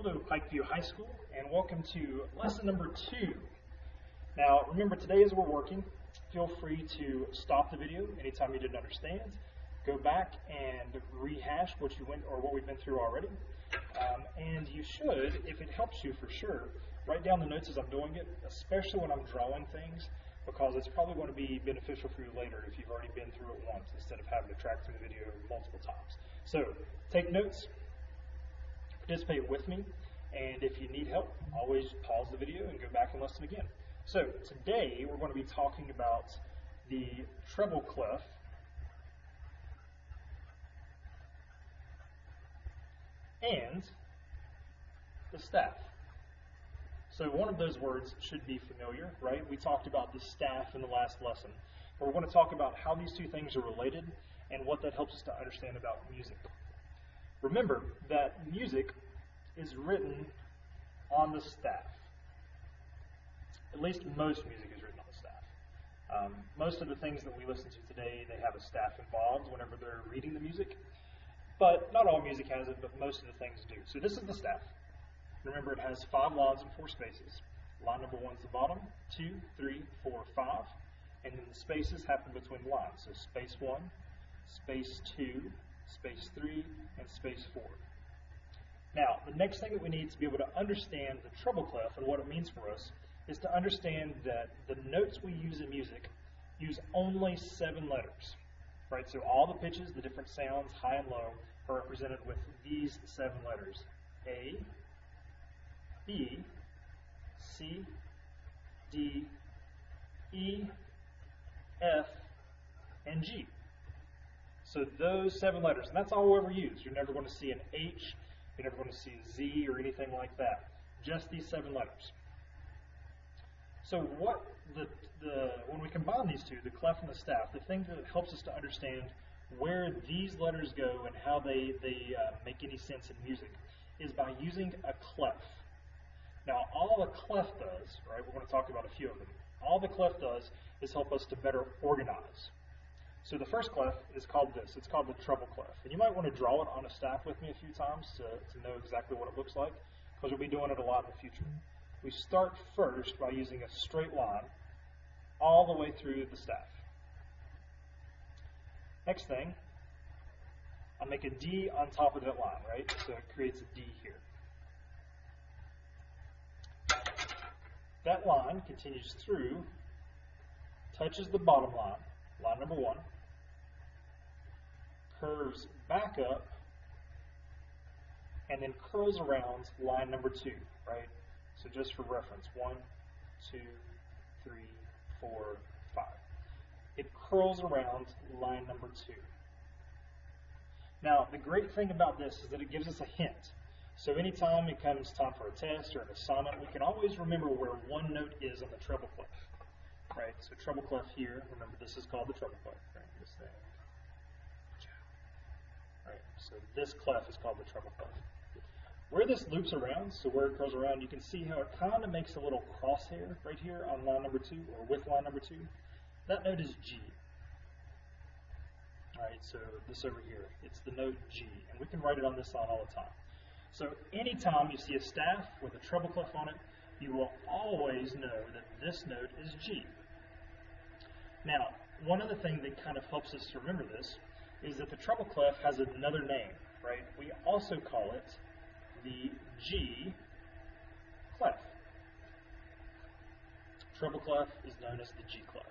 Hello, Pikeview High School, and welcome to lesson number 2. Now, remember, today as we're working, feel free to stop the video anytime you didn't understand. Go back and rehash what you went or what we've been through already. And you should, if it helps you for sure, write down the notes as I'm doing it, especially when I'm drawing things, because it's probably going to be beneficial for you later if you've already been through it once instead of having to track through the video multiple times. So, take notes. Participate with me, and if you need help, always pause the video and go back and listen again. So today we're going to be talking about the treble clef and the staff. So one of those words should be familiar, right? We talked about the staff in the last lesson, but we're going to talk about how these two things are related and what that helps us to understand about music. Remember that music is written on the staff. At least most music is written on the staff. Most of the things that we listen to today, they have a staff involved whenever they're reading the music. But not all music has it, but most of the things do. So this is the staff. Remember, it has 5 lines and 4 spaces. Line number 1 is the bottom, 2, 3, 4, 5. And then the spaces happen between lines. So space 1, space 2, space 3, and space 4. Now, the next thing that we need to be able to understand the treble clef and what it means for us is to understand that the notes we use in music use only 7 letters, right? So all the pitches, the different sounds, high and low, are represented with these 7 letters: A, B, C, D, E, F, and G. So those 7 letters, and that's all we'll ever use. You're never going to see an H, you're never going to see a Z or anything like that. Just these 7 letters. So what when we combine these two, the clef and the staff, the thing that helps us to understand where these letters go and how they make any sense in music is by using a clef. Now, all a clef does, right, we're going to talk about a few of them, all the clef does is help us to better organize. So the first clef is called this. It's called the treble clef. And you might want to draw it on a staff with me a few times to know exactly what it looks like, because we'll be doing it a lot in the future. We start first by using a straight line all the way through the staff. Next thing, I'll make a D on top of that line, right? So it creates a D here. That line continues through, touches the bottom line, line number 1, curves back up, and then curls around line number 2, right? So just for reference, 1, 2, 3, 4, 5. It curls around line number 2. Now, the great thing about this is that it gives us a hint. So anytime it comes time for a test or an assignment, we can always remember where one note is on the treble clef. Right, so treble clef here, remember this is called the treble clef. Right, this thing. Right, so this clef is called the treble clef. Where this loops around, so where it curls around, you can see how it kind of makes a little crosshair right here on line number 2, or with line number 2. That note is G. Alright, so this over here, it's the note G, and we can write it on this line all the time. So anytime you see a staff with a treble clef on it, you will always know that this note is G. Now, one other thing that kind of helps us to remember this is that the treble clef has another name, right? We also call it the G clef. Treble clef is known as the G clef.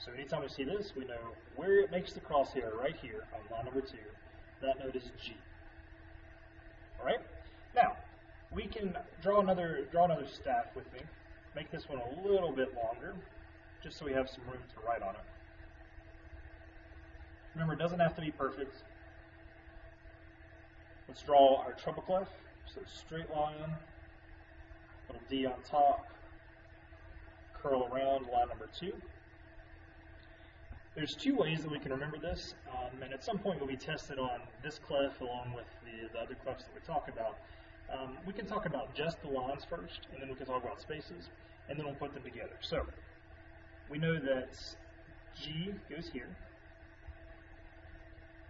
So anytime we see this, we know where it makes the crosshair right here on line number 2. That note is G. All right? Now, we can draw another staff with me. Make this one a little bit longer, just so we have some room to write on it. Remember, it doesn't have to be perfect. Let's draw our treble clef. So straight line, little D on top, curl around line number 2. There's 2 ways that we can remember this, and at some point we'll be tested on this clef along with the other clefs that we talk about. We can talk about just the lines first, and then we can talk about spaces, and then we'll put them together. So we know that G goes here.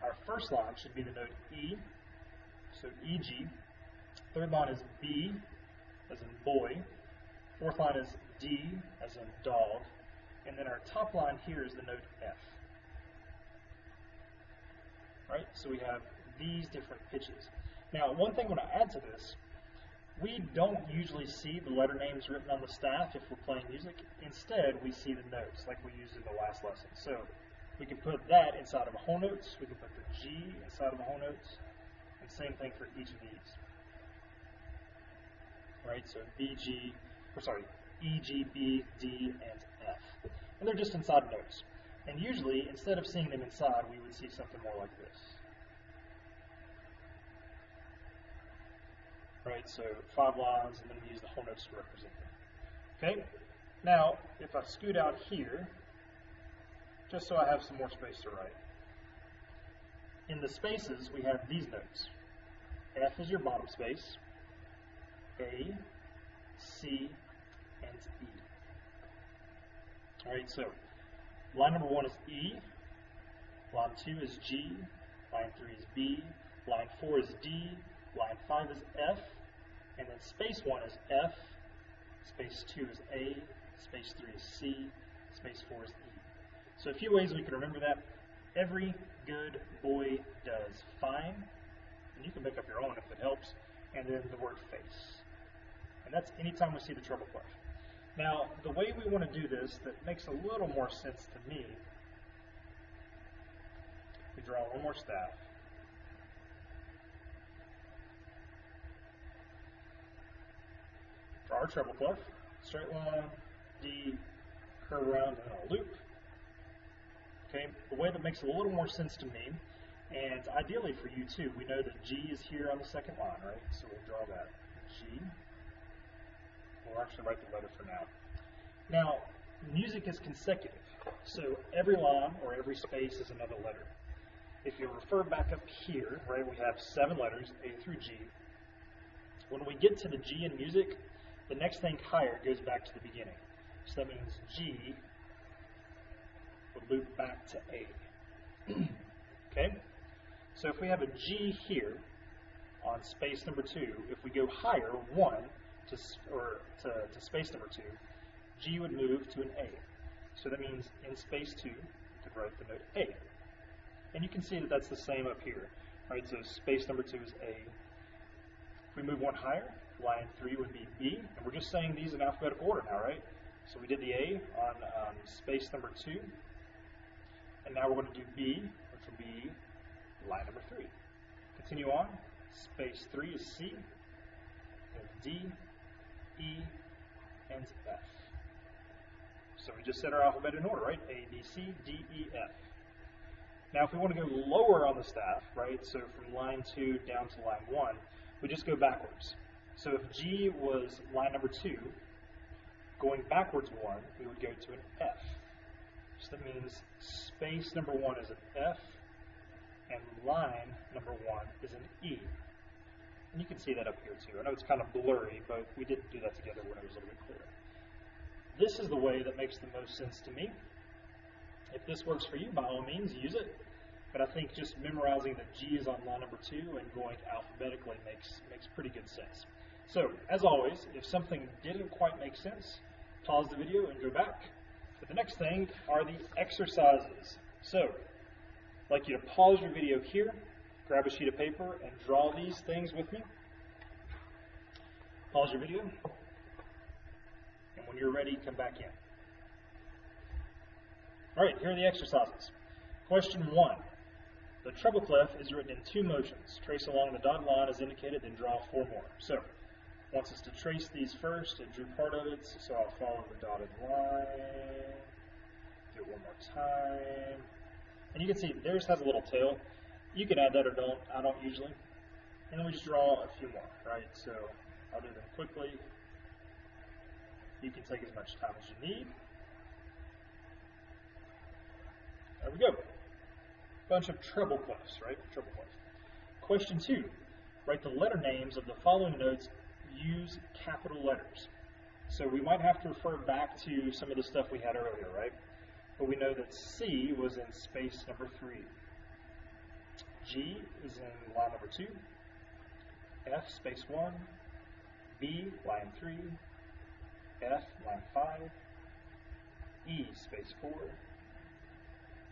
Our first line should be the note E, so EG. Third line is B, as in boy. Fourth line is D, as in dog. And then our top line here is the note F. Right? So we have these different pitches. Now, one thing I want to add to this, we don't usually see the letter names written on the staff if we're playing music. Instead, we see the notes like we used in the last lesson. So we can put that inside of a whole notes. We can put the G inside of a whole notes. And same thing for each of these. Right? So E, G, B, D, and F. And they're just inside notes. And usually, instead of seeing them inside, we would see something more like this. Right, so 5 lines, and then we use the whole notes to represent them. Okay, now if I scoot out here, just so I have some more space to write, in the spaces we have these notes. F is your bottom space, A, C, and E. All right, so line number 1 is E, line 2 is G, line 3 is B, line 4 is D, line 5 is F, and then space 1 is F, space 2 is A, space 3 is C, space 4 is E. So a few ways we can remember that. Every good boy does fine, and you can make up your own if it helps, and then the word face. And that's anytime we see the treble clef. Now, the way we want to do this that makes a little more sense to me, we draw one more staff. Draw our treble clef, straight line, D, curve around, and a loop. Okay, the way that makes a little more sense to me, and ideally for you too, we know that G is here on the second line, right? So we'll draw that G. We'll actually write the letter for now. Now, music is consecutive, so every line or every space is another letter. If you refer back up here, right, we have 7 letters, A through G. When we get to the G in music, the next thing higher goes back to the beginning. So that means G would loop back to A. Okay? So if we have a G here on space number 2, if we go higher, 1, to space number 2, G would move to an A. So that means in space 2, we could write the note A. And you can see that that's the same up here. Right? So space number 2 is A. If we move 1 higher, line 3 would be B. And we're just saying these in alphabetical order now, right? So we did the A on space number 2. And now we're going to do B, which will be line number 3. Continue on. Space 3 is C. And D, E, and F. So we just set our alphabet in order, right? A, B, C, D, E, F. Now if we want to go lower on the staff, right, so from line 2 down to line 1, we just go backwards. So if G was line number 2, going backwards 1, we would go to an F. So that means space number 1 is an F, and line number 1 is an E. And you can see that up here too. I know it's kind of blurry, but we did do that together when it was a little bit clearer. This is the way that makes the most sense to me. If this works for you, by all means, use it. But I think just memorizing that G is on line number 2 and going alphabetically makes pretty good sense. So, as always, if something didn't quite make sense, pause the video and go back. But the next thing are the exercises. So, I'd like you to pause your video here, grab a sheet of paper, and draw these things with me. Pause your video. And when you're ready, come back in. All right, here are the exercises. Question 1. The treble clef is written in 2 motions. Trace along the dotted line as indicated, then draw 4 more. So, wants us to trace these first. It drew part of it, so I'll follow the dotted line. Do it one more time. And you can see theirs has a little tail. You can add that or don't. I don't usually. And then we just draw a few more, right? So, I'll do them quickly. You can take as much time as you need. There we go. Bunch of treble clefs, right? Treble clef. Question 2. Write the letter names of the following notes. Use capital letters. So we might have to refer back to some of the stuff we had earlier, right? But we know that C was in space number 3. G is in line number 2. F space 1, B line 3, F line 5, E space 4,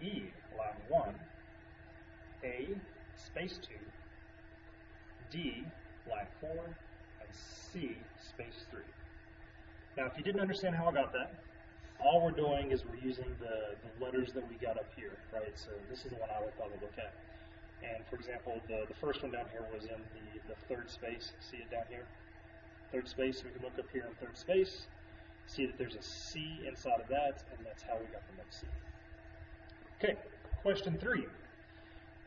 E line 1, A space 2, D line 4, and C space 3. Now if you didn't understand how I got that, all we're doing is we're using the letters that we got up here, right? So this is the one I would probably look at. And for example, the first one down here was in the third space. See it down here? Third space. We can look up here in third space, see that there's a C inside of that, and that's how we got the note C. Okay, question 3.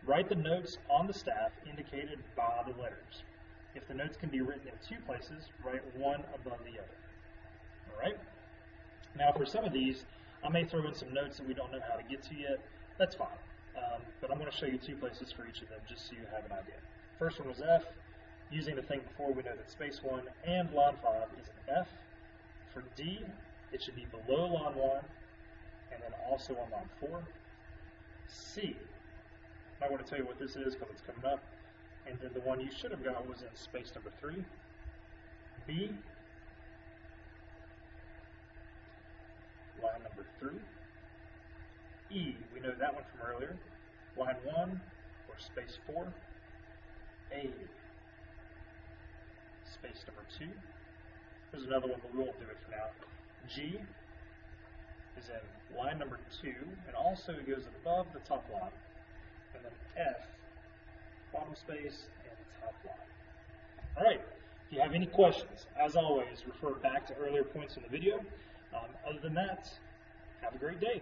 Write the notes on the staff indicated by the letters. If the notes can be written in 2 places, write one above the other. All right? Now for some of these, I may throw in some notes that we don't know how to get to yet. That's fine. But I'm going to show you 2 places for each of them just so you have an idea. First one was F. Using the thing before, we know that space 1 and line 5 is an F. For D, it should be below line 1 and then also on line 4. C, I'm not going to tell you what this is because it's coming up. And then the one you should have got was in space number 3. B, line number 3. E, we know that one from earlier. Line 1 or space 4. A, space number 2. There's another one, but we won't do it for now. G is in line number 2, and also goes above the top line. And then F, bottom space, and top line. All right, if you have any questions, as always, refer back to earlier points in the video. Other than that, have a great day.